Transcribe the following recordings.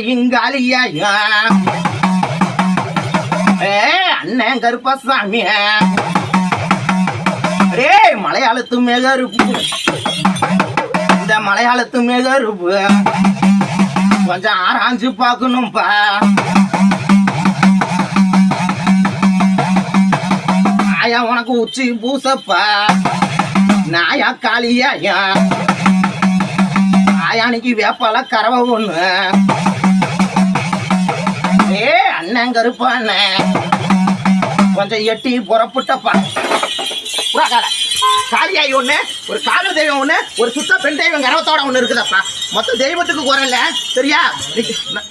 இங்காலியா அண்ணன் கருப்பசாமி ரே மலையாளத்து மேகருப்பு இந்த மலையாளத்து மேகருப்பு கொஞ்சம் ஆராய்ஞ்சு பார்க்கணும்பா ஆயா உனக்கு உச்சி பூசப்பா நாயா காளியா ஆயானிக்கு வேப்பால கறவை ஒண்ணு அண்ணன் கருப்பா அண்ணன் கொஞ்சம் எட்டி புறப்பட்டப்பா காளியாயி ஒண்ணு ஒரு காதல் தெய்வம் ஒண்ணு ஒரு சுத்த பெண் தெய்வம் கர்வத்தோட ஒண்ணு இருக்குதப்பா மொத்த தெய்வத்துக்கு குறையில சரியா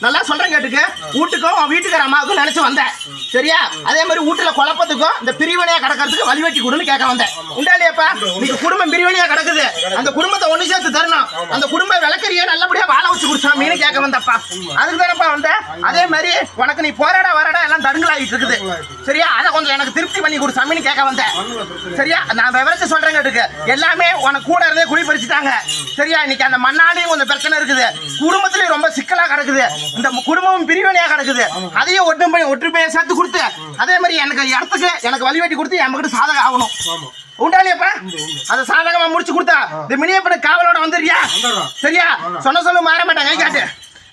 நல்லா சொல்றேன் கேட்டுக்கு வீட்டுக்கும் வீட்டுக்கார அம்மாவுக்கும் நினைச்சு வந்தேன் சரியா அதே மாதிரி வீட்டுல குழப்பத்துக்கும் இந்த பிரிவினையா கிடக்கிறதுக்கு வழிவெட்டி கொடுன்னு கேட்க வந்தேன் உண்டாலியாப்பா நீங்க குடும்பம் பிரிவினையா கிடக்குது அந்த குடும்பத்தை ஒண்ணு சேர்த்து தரணும் அந்த குடும்ப விளக்கறிய நல்லபடியா வாழ வச்சு குடிச்சாமின்னு கேட்க வந்தப்பா அதுக்கு தானப்பா வந்தேன் அதே மாதிரி உனக்கு நீ போராட வரடா எல்லாம் தடுங்களாயிட்டு இருக்குது சரியா அதை கொஞ்சம் எனக்கு திருப்தி பண்ணி கொடுச்சாமின்னு கேட்க வந்தேன் சரியா நான் விவரத்தை சொல்றேன் கேட்டுக்கு எல்லாமே உனக்கு கூட இருந்தே குடி பறிச்சுட்டாங்க சரியா இன்னைக்கு அந்த மண்ணாலையும் கொஞ்சம் பிரச்சனை இருக்குது குடும்பத்திலயும் ரொம்ப சிக்கலா கிடக்குது இந்த குடும்பமும் பிரிவினையா கிடக்குது அதையும் ஒற்றுமையை சேர்த்து கொடுத்து அதே மாதிரி எனக்கு இடத்துக்கு எனக்கு வழிவெட்டி கொடுத்து என் கிட்ட சாதகம் ஆகணும் உண்டாலியப்பா அதை சாதகமா முடிச்சு கொடுத்தா இந்த மினியப்பட காவலோட வந்துடுறியா சரியா சொன்ன சொல்லு மாற மாட்டேன் கை காட்டு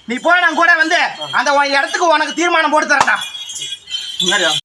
நீ போய் நான் கூட வந்து அந்த இடத்துக்கு உனக்கு தீர்மானம் போட்டு தரேன்டா